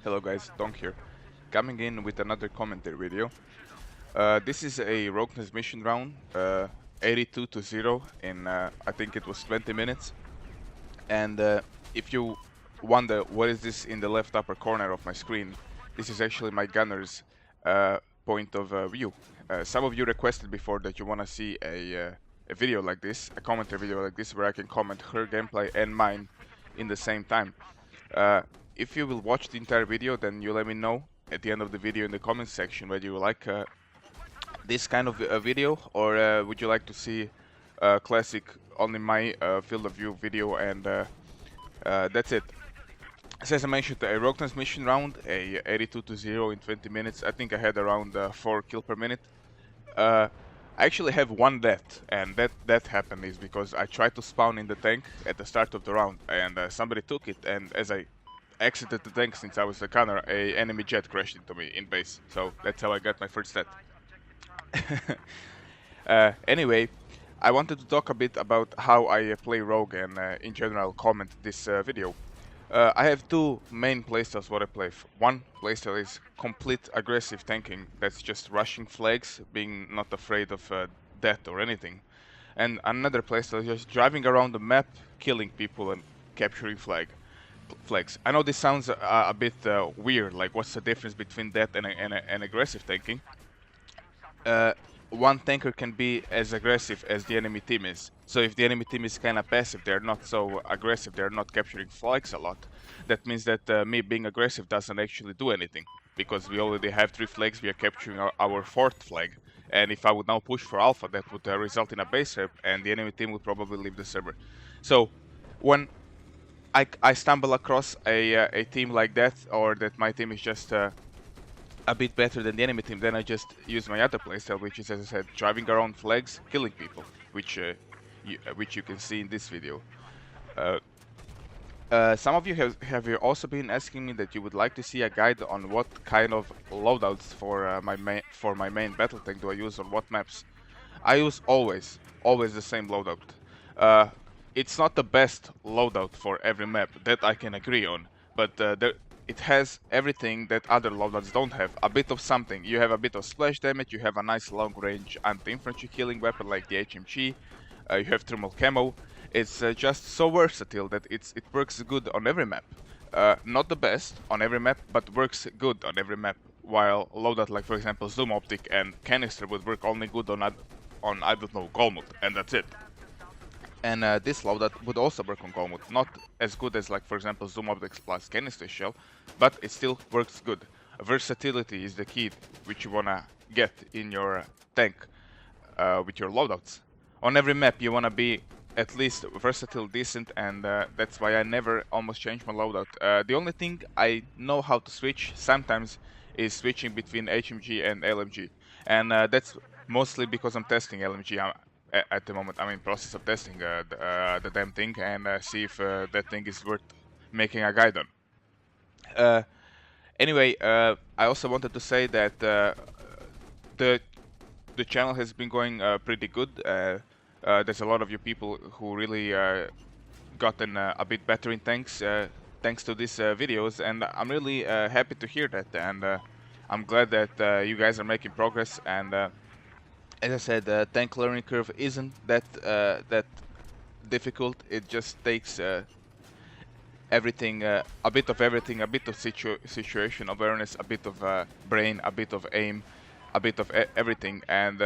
Hello guys, Tonk here, coming in with another commentary video. This is a Roque Transmission round, 82-0 in I think it was 20 minutes. And if you wonder what is this in the left upper corner of my screen, this is actually my gunner's point of view. Some of you requested before that you want to see a video like this, a commentary video like this, where I can comment her gameplay and mine in the same time. If you will watch the entire video, then you let me know at the end of the video in the comment section whether you like this kind of video, or would you like to see classic only my field of view video, and that's it. So as I mentioned, a Roque Transmission round, a 82-0 in 20 minutes. I think I had around 4 kills per minute. I actually have one death, and that happened is because I tried to spawn in the tank at the start of the round, and somebody took it, and as I exited the tank since I was the gunner, a enemy jet crashed into me in base. So that's how I got my first death. Anyway, I wanted to talk a bit about how I play Rogue and in general comment this video. I have two main playstyles what I play. One playstyle is complete aggressive tanking, that's just rushing flags, being not afraid of death or anything. And another playstyle is just driving around the map, killing people and capturing flags. I know this sounds a bit weird, like what's the difference between that and aggressive tanking? One tanker can be as aggressive as the enemy team is. So if the enemy team is kind of passive, they're not so aggressive, they're not capturing flags a lot, that means that me being aggressive doesn't actually do anything, because we already have 3 flags, we are capturing our 4th flag. And if I would now push for alpha, that would result in a base rep, and the enemy team would probably leave the server. So when I stumble across a team like that, or that my team is just a bit better than the enemy team, then I just use my other playstyle, which is, as I said, driving around flags, killing people, which you can see in this video. Some of you have also been asking me that you would like to see a guide on what kind of loadouts for my main battle tank do I use on what maps. I use always the same loadout. It's not the best loadout for every map, that I can agree on, but it has everything that other loadouts don't have. A bit of something. You have a bit of splash damage, you have a nice long-range anti-infantry killing weapon like the HMG, you have thermal camo. It's just so versatile that it works good on every map. Not the best on every map, but works good on every map. While loadout like, for example, zoom optic and canister would work only good on I don't know, Golmut, and that's it. And this loadout would also work on Golmut. Not as good as, like, for example, zoom optics plus canister shell, but it still works good. Versatility is the key which you wanna get in your tank with your loadouts. On every map you wanna be at least versatile, decent, and that's why I never almost change my loadout. The only thing I know how to switch sometimes is switching between HMG and LMG, and that's mostly because I'm testing LMG. At the moment I'm in process of testing the damn thing, and see if that thing is worth making a guide on. Anyway, I also wanted to say that the channel has been going pretty good. There's a lot of you people who really gotten a bit better in tanks thanks to these videos, and I'm really happy to hear that, and I'm glad that you guys are making progress. And as I said, tank learning curve isn't that difficult. It just takes everything, a bit of everything, a bit of situation awareness, a bit of brain, a bit of aim, a bit of everything, and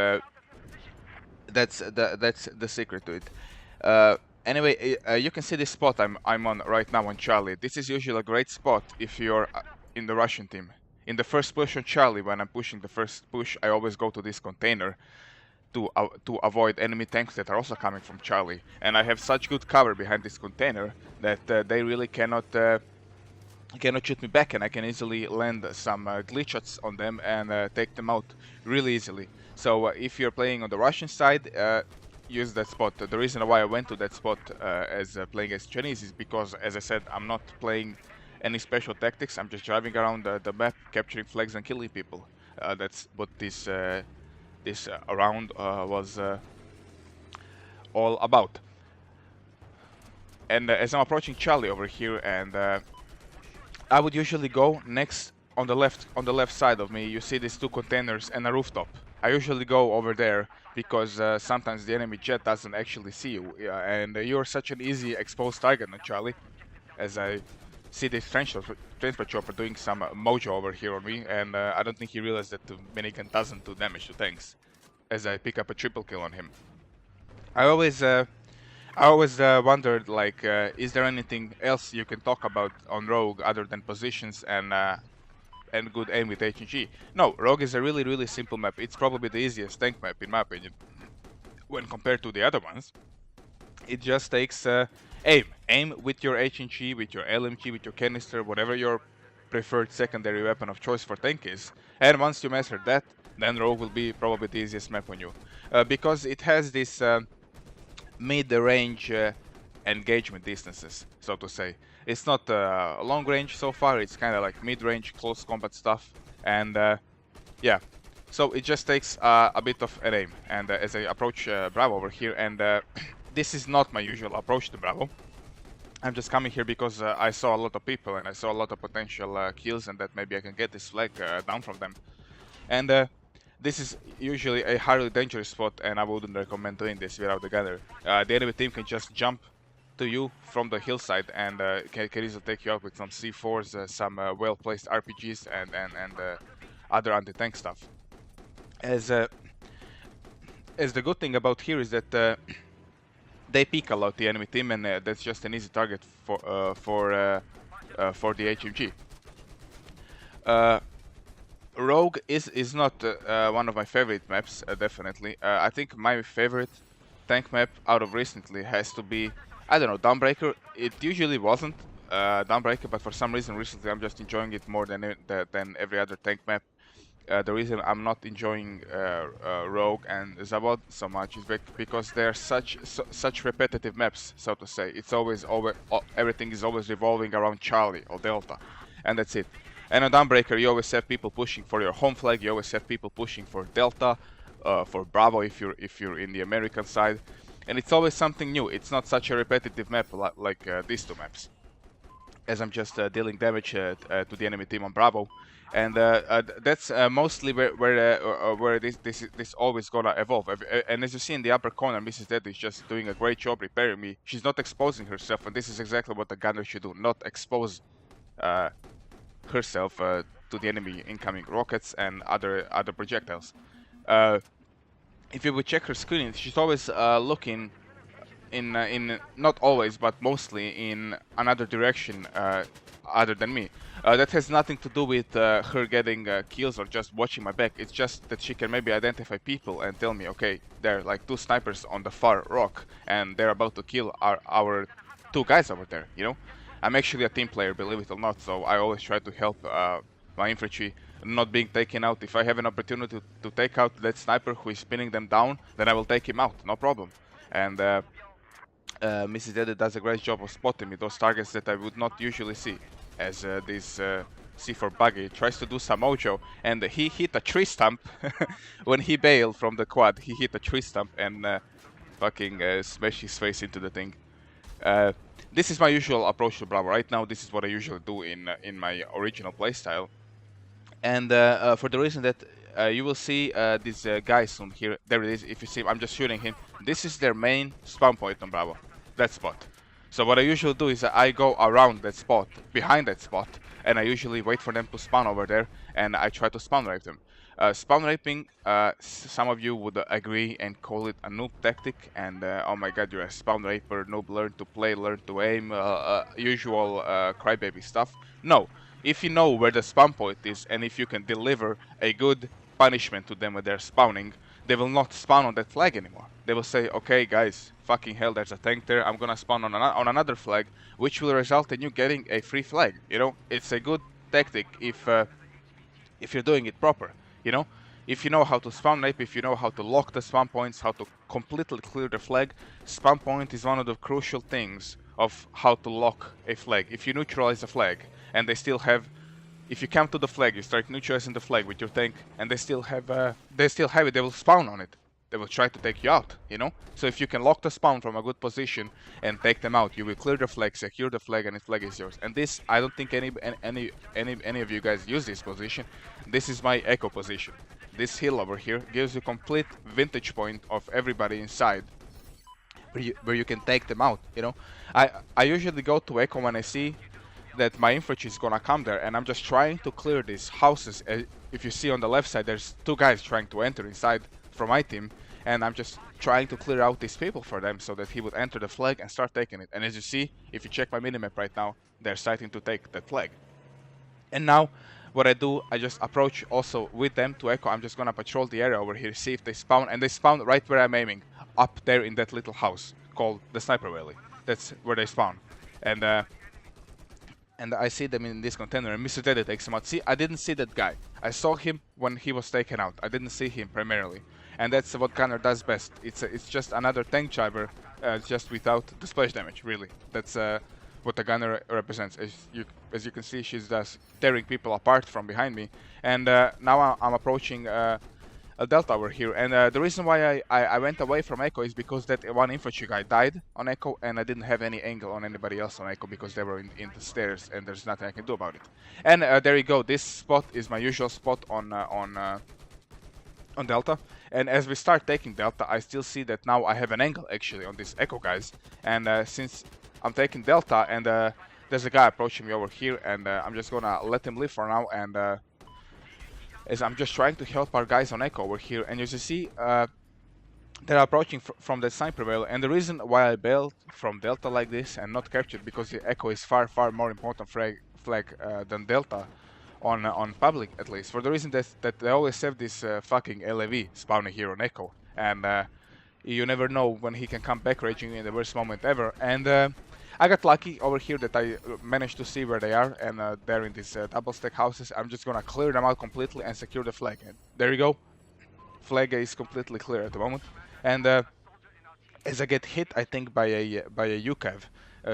that's the secret to it. Anyway, you can see this spot I'm on right now on Charlie. This is usually a great spot if you're in the Russian team. In the first push on Charlie, when I'm pushing the first push, I always go to this container to avoid enemy tanks that are also coming from Charlie. And I have such good cover behind this container that they really cannot shoot me back, and I can easily land some glitch shots on them and take them out really easily. So if you're playing on the Russian side, use that spot. The reason why I went to that spot as playing as Chinese is because, as I said, I'm not playing any special tactics. I'm just driving around the map, capturing flags and killing people. That's what this round was all about. And as I'm approaching Charlie over here, and I would usually go next on the left side of me. You see these two containers and a rooftop. I usually go over there because sometimes the enemy jet doesn't actually see you, and you're such an easy exposed target on Charlie. As I see this transport chopper doing some mojo over here on me, and I don't think he realized that the minigun doesn't do damage to tanks. As I pick up a triple kill on him, I always wondered, like, is there anything else you can talk about on Rogue other than positions and good aim with HG? No, Rogue is a really simple map. It's probably the easiest tank map in my opinion when compared to the other ones. It just takes aim with your HG, with your LMG, with your canister, whatever your preferred secondary weapon of choice for tank is. And once you master that, then Rogue will be probably the easiest map on you, because it has this mid-range engagement distances, so to say. It's not long range so far, it's kind of like mid-range close combat stuff, and yeah, so it just takes a bit of an aim. And as I approach Bravo over here, and this is not my usual approach to Bravo. I'm just coming here because I saw a lot of people and I saw a lot of potential kills, and that maybe I can get this flag down from them. And this is usually a highly dangerous spot, and I wouldn't recommend doing this without the gunner. The enemy team can just jump to you from the hillside and can easily take you out with some C4s, some well-placed RPGs, and other anti-tank stuff. As the good thing about here is that they peek a lot, the enemy team, and that's just an easy target for the HMG. Rogue is not one of my favorite maps, definitely. I think my favorite tank map out of recently has to be, I don't know, Dawnbreaker. It usually wasn't Dawnbreaker, but for some reason recently I'm just enjoying it more than every other tank map. The reason I'm not enjoying Rogue and Zabot so much is because they're such repetitive maps, so to say. It's always everything is always revolving around Charlie or Delta, and that's it. And on Dawnbreaker, you always have people pushing for your home flag. You always have people pushing for Delta, for Bravo if you're in the American side, and it's always something new. It's not such a repetitive map like these two maps, as I'm just dealing damage to the enemy team on Bravo, and that's mostly where this always gonna evolve. And as you see in the upper corner, Mrs. Dedi is just doing a great job repairing me. She's not exposing herself, and this is exactly what the gunner should do: not expose herself to the enemy incoming rockets and other projectiles. If you would check her screen, she's always looking in not always, but mostly in another direction other than me. That has nothing to do with her getting kills or just watching my back. It's just that she can maybe identify people and tell me, okay, there are like two snipers on the far rock and they're about to kill our two guys over there, you know? I'm actually a team player, believe it or not, so I always try to help my infantry not being taken out. If I have an opportunity to take out that sniper who is pinning them down, then I will take him out, no problem. And Mrs. Dedi does a great job of spotting me those targets that I would not usually see, as this C4 buggy tries to do some mojo, and he hit a tree stump when he bailed from the quad. He hit a tree stump and fucking smashed his face into the thing. This is my usual approach to Bravo. Right now, this is what I usually do in my original playstyle. And for the reason that you will see this guy soon here. There it is. If you see, I'm just shooting him. This is their main spawn point on Bravo. That spot. So what I usually do is I go around that spot, behind that spot, and I usually wait for them to spawn over there, and I try to spawn rape them. Spawn raping, some of you would agree and call it a noob tactic, and oh my god, you're a spawn raper, noob, learn to play, learn to aim, usual crybaby stuff. No, if you know where the spawn point is, and if you can deliver a good punishment to them when they're spawning, they will not spawn on that flag anymore. They will say, okay guys, fucking hell, there's a tank there, I'm gonna spawn on another flag, which will result in you getting a free flag. You know, it's a good tactic if you're doing it proper. You know, if you know how to spawn rape, if you know how to lock the spawn points, how to completely clear the flag, spawn point is one of the crucial things of how to lock a flag. If you neutralize a flag and they still have, if you come to the flag, you start neutralizing the flag with your tank, and they still have it, they will spawn on it. they will try to take you out, you know. So if you can lock the spawn from a good position and take them out, you will clear the flag, secure the flag, and the flag is yours. And this, I don't think any of you guys use this position. This is my echo position. This hill over here gives you complete vantage point of everybody inside, where you can take them out, you know. I usually go to echo when I see that my infantry is gonna come there, and I'm just trying to clear these houses. If you see on the left side, there's two guys trying to enter inside from my team, and I'm just trying to clear out these people for them so that he would enter the flag and start taking it. And as you see, if you check my minimap right now, they're starting to take that flag. And now what I do, I just approach also with them to echo. I'm just gonna patrol the area over here, see if they spawn, and they spawn right where I'm aiming, up there in that little house called the Sniper Valley. That's where they spawn. And I see them in this container, and Mr. Dedi takes him out. See, I didn't see that guy. I saw him when he was taken out. I didn't see him primarily. And that's what Gunner does best. It's just another tank driver, just without the splash damage, really. That's what the Gunner represents. As you can see, she's just tearing people apart from behind me. And now I'm approaching a Delta over here. And the reason why I went away from Echo is because that one infantry guy died on Echo, and I didn't have any angle on anybody else on Echo because they were in the stairs, and there's nothing I can do about it. And there you go. This spot is my usual spot on Delta. And as we start taking Delta, I still see that now I have an angle actually on these Echo guys. And since I'm taking Delta, and there's a guy approaching me over here, and I'm just gonna let him live for now. And as I'm just trying to help our guys on Echo over here, and as you see, they're approaching from the Sniper Valley. And the reason why I bailed from Delta like this and not captured, because the Echo is far more important flag than Delta on public, at least, for the reason that they always have this fucking LAV spawning here on Echo, and you never know when he can come back raging in the worst moment ever. And I got lucky over here that I managed to see where they are, and they're in these double stack houses. I'm just gonna clear them out completely and secure the flag. And there you go. Flag is completely clear at the moment. And as I get hit, I think by a UCAV.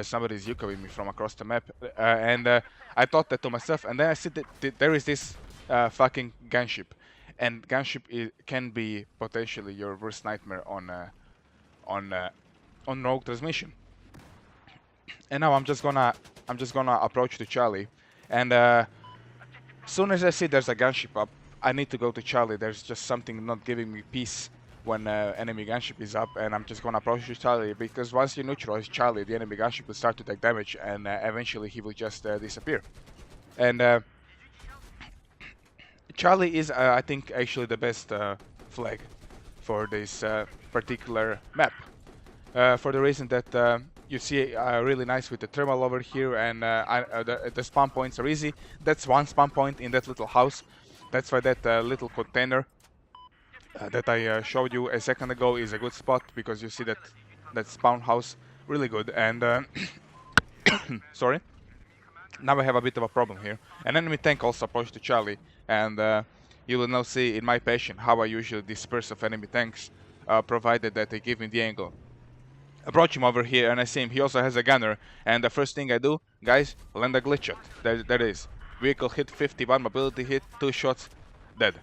Somebody's UCAVing me from across the map, and I thought that to myself. And then I see that there is this fucking gunship, and gunship can be potentially your worst nightmare on Roque Transmission. And now I'm just gonna approach to Charlie, and soon as I see there's a gunship up, I need to go to Charlie. There's just something not giving me peace when enemy gunship is up, and I'm just gonna approach to Charlie, because once you neutralize Charlie, the enemy gunship will start to take damage, and eventually he will just disappear. And Charlie is, I think, actually the best flag for this particular map, for the reason that you see really nice with the thermal over here, and the spawn points are easy. That's one spawn point in that little house. That's why that little container that I showed you a second ago is a good spot, because you see that spawn house really good. And sorry, now I have a bit of a problem here. An enemy tank also approached to Charlie, and you will now see in my passion how I usually disperse of enemy tanks, provided that they give me the angle. Approach him over here, and I see him. He also has a gunner, and the first thing I do, guys, land a glitch shot. There it is. Vehicle hit, 51 mobility hit, 2 shots, dead.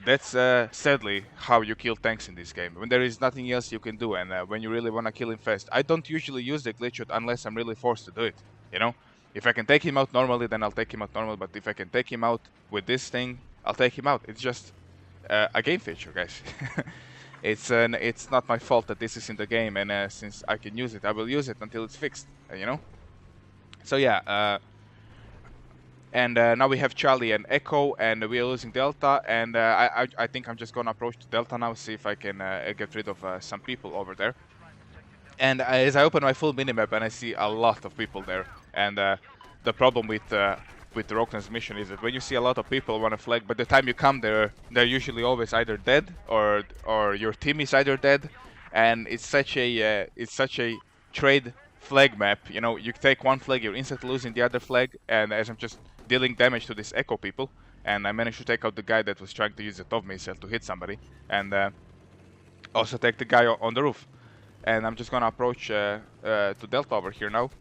That's sadly how you kill tanks in this game, when there is nothing else you can do, and when you really want to kill him fast. I don't usually use the glitch shot unless I'm really forced to do it, you know? If I can take him out normally, then I'll take him out normally, but if I can take him out with this thing, I'll take him out. It's just a game feature, guys. It's not my fault that this is in the game, and since I can use it, I will use it until it's fixed, you know? So yeah, and now we have Charlie and Echo, and we are losing Delta, and I think I'm just gonna approach to Delta now, see if I can get rid of some people over there. And as I open my full minimap, and I see a lot of people there, and the problem with the Roque Transmission is that when you see a lot of people on a flag, by the time you come there, they're usually always either dead or your team is either dead, and it's such a trade flag map. You know, you take one flag, you're instantly losing the other flag, and as I'm just dealing damage to these Echo people, and I managed to take out the guy that was trying to use the TOV missile to hit somebody, and also take the guy on the roof. And I'm just gonna approach to Delta over here now,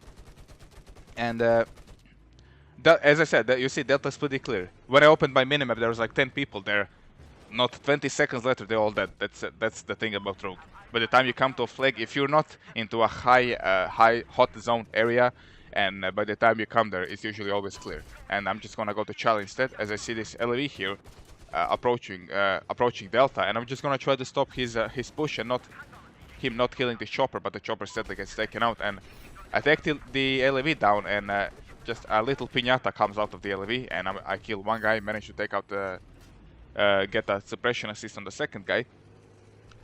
and as I said, you see Delta's pretty clear. When I opened my minimap, there was like 10 people there, Not 20 seconds later, they're all dead. That's the thing about Rogue. By the time you come to a flag, if you're not into a high hot zone area, and by the time you come there, it's usually always clear. And I'm just gonna go to Charlie instead, as I see this LV here approaching Delta, and I'm just gonna try to stop his push and not killing the chopper, but the chopper sadly gets taken out. And I take the LV down, and just a little piñata comes out of the LV, and I kill one guy, manage to take out the get a suppression assist on the second guy.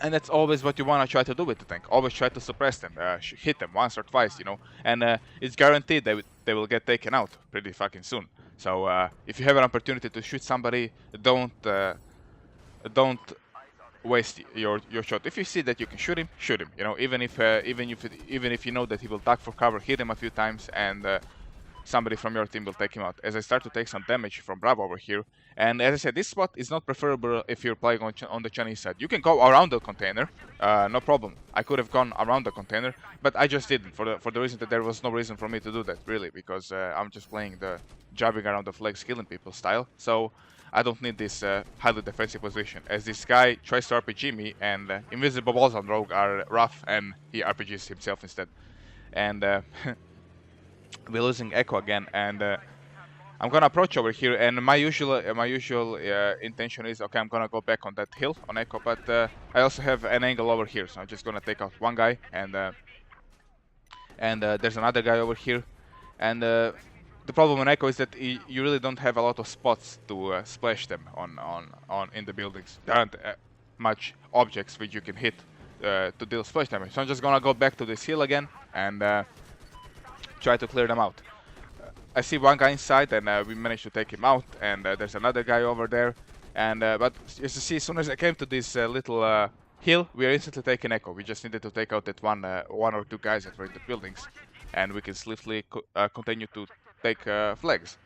And that's always what you want to try to do with the tank. Always try to suppress them, hit them once or twice, you know. And it's guaranteed they will get taken out pretty fucking soon. So if you have an opportunity to shoot somebody, don't waste your shot. If you see that you can shoot him, you know. Even if you know that he will duck for cover, hit him a few times, and somebody from your team will take him out. As I start to take some damage from Bravo over here, and as I said, this spot is not preferable if you're playing on the Chinese side. You can go around the container, no problem. I could have gone around the container, but I just didn't, for the reason that there was no reason for me to do that, really, because I'm just playing the jabbing around the flags, killing people style. So I don't need this highly defensive position, as this guy tries to RPG me, and invisible balls on Rogue are rough, and he RPGs himself instead. And we're losing Echo again, and I'm gonna approach over here, and my usual intention is, okay, I'm gonna go back on that hill on Echo, but I also have an angle over here, so I'm just gonna take out one guy, and there's another guy over here, and the problem on Echo is that you really don't have a lot of spots to splash them on in the buildings. There aren't much objects which you can hit to deal splash damage, so I'm just gonna go back to this hill again and try to clear them out. I see one guy inside, and we managed to take him out, and there's another guy over there, and but as you see, as soon as I came to this little hill, we are instantly taking Echo. We just needed to take out that one or two guys that were in the buildings, and we can swiftly continue to take flags.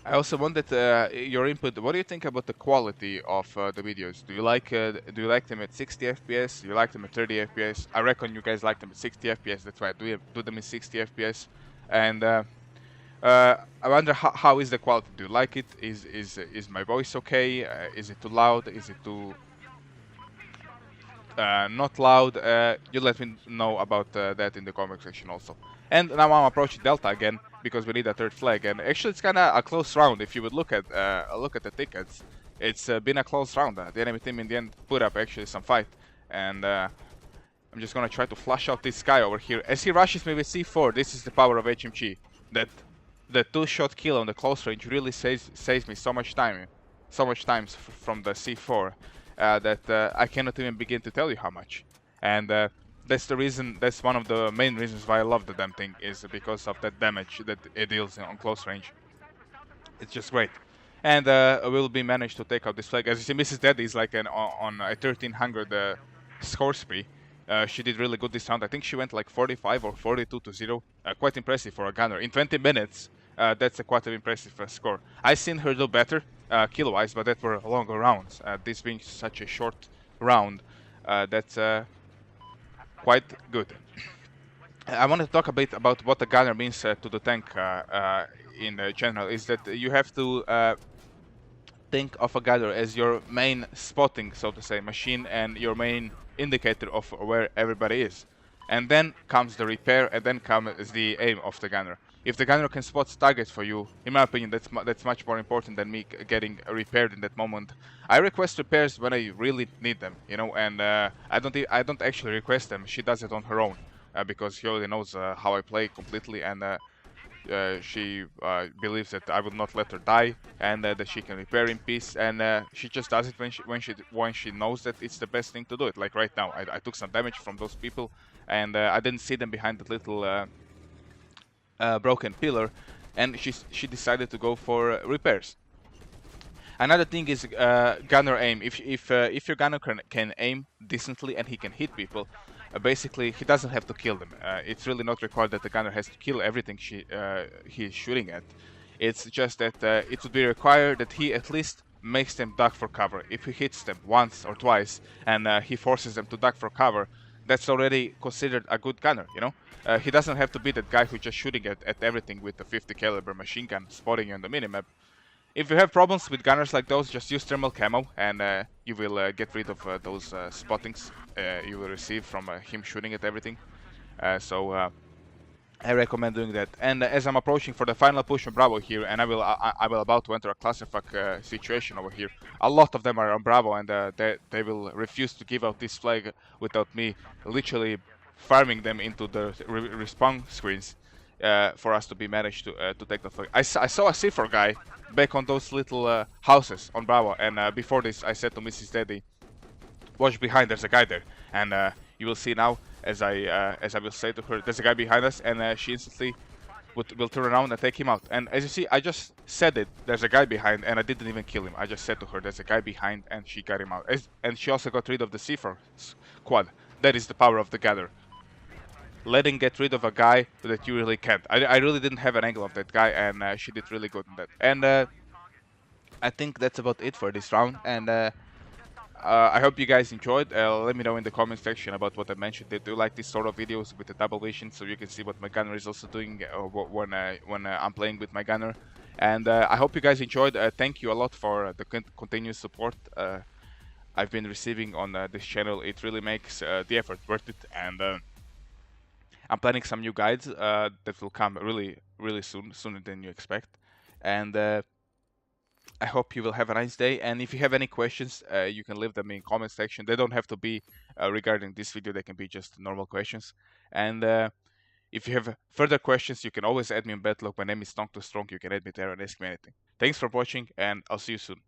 I also wanted your input. What do you think about the quality of the videos? Do you like them at 60 FPS? Do you like them at 30 FPS? I reckon you guys like them at 60 FPS. That's why I do them in 60 FPS. And I wonder how is the quality? Do you like it? Is my voice okay? Is it too loud? Is it too not loud? You let me know about that in the comment section also. And now I'm approaching Delta again, because we need a third flag, and actually it's kind of a close round. If you would look at the tickets, it's been a close round. The enemy team in the end put up actually some fight, and I'm just gonna try to flush out this guy over here. As he rushes me with C4, this is the power of HMG. That the two-shot kill on the close range really saves me so much times from the C4 that I cannot even begin to tell you how much. And that's the reason. That's one of the main reasons why I love the damn thing, is because of that damage that it deals on close range. It's just great. And we'll be managed to take out this flag. As you see, Mrs. Dedi is like on a 1300 score spree. She did really good this round. I think she went like 45 or 42 to 0. Quite impressive for a gunner. In 20 minutes, that's a quite an impressive score. I've seen her do better kill-wise, but that were longer rounds. This being such a short round, that's quite good. I want to talk a bit about what a gunner means to the tank in general. Is that you have to think of a gunner as your main spotting, so to say, machine, and your main indicator of where everybody is. And then comes the repair, and then comes the aim of the gunner. If the gunner can spot targets for you, in my opinion, that's much more important than me getting repaired in that moment. I request repairs when I really need them, you know, and I don't actually request them. She does it on her own because she already knows how I play completely, and she believes that I will not let her die, and that she can repair in peace, and she just does it when she knows that it's the best thing to do it. Like right now, I took some damage from those people, and I didn't see them behind that little broken pillar, and she decided to go for repairs. Another thing is gunner aim. If your gunner can aim decently and he can hit people, basically he doesn't have to kill them. It's really not required that the gunner has to kill everything he's shooting at. It's just that it would be required that he at least makes them duck for cover. If he hits them once or twice and he forces them to duck for cover, that's already considered a good gunner, you know? He doesn't have to be that guy who's just shooting at everything with a 50 caliber machine gun, spotting you on the minimap. If you have problems with gunners like those, just use thermal camo, and you will get rid of those spottings you will receive from him shooting at everything. So I recommend doing that. And as I'm approaching for the final push on Bravo here, and I will about to enter a clusterfuck situation over here. A lot of them are on Bravo, and they will refuse to give out this flag without me literally farming them into the respawn screens for us to be managed to take the flag. I saw a C4 guy back on those little houses on Bravo, and before this I said to Mrs. Dedi, watch behind, there's a guy there. And you will see now, as I will say to her, there's a guy behind us, and she instantly will turn around and take him out. And as you see, I just said it, there's a guy behind, and I didn't even kill him. I just said to her, there's a guy behind, and she got him out. And she also got rid of the C4 squad. That is the power of the gather. Letting get rid of a guy that you really can't. I really didn't have an angle of that guy, and she did really good in that. And I think that's about it for this round. And I hope you guys enjoyed. Let me know in the comment section about what I mentioned. Do you like these sort of videos with the double vision, so you can see what my gunner is also doing when I'm playing with my gunner? And I hope you guys enjoyed. Thank you a lot for the continuous support I've been receiving on this channel. It really makes the effort worth it. And I'm planning some new guides that will come really soon, sooner than you expect. And I hope you will have a nice day, and if you have any questions, you can leave them in comment section. They don't have to be regarding this video, they can be just normal questions. And if you have further questions, you can always add me in Bedlock. My name is Tonk2Stronk, you can add me there and ask me anything. Thanks for watching, and I'll see you soon.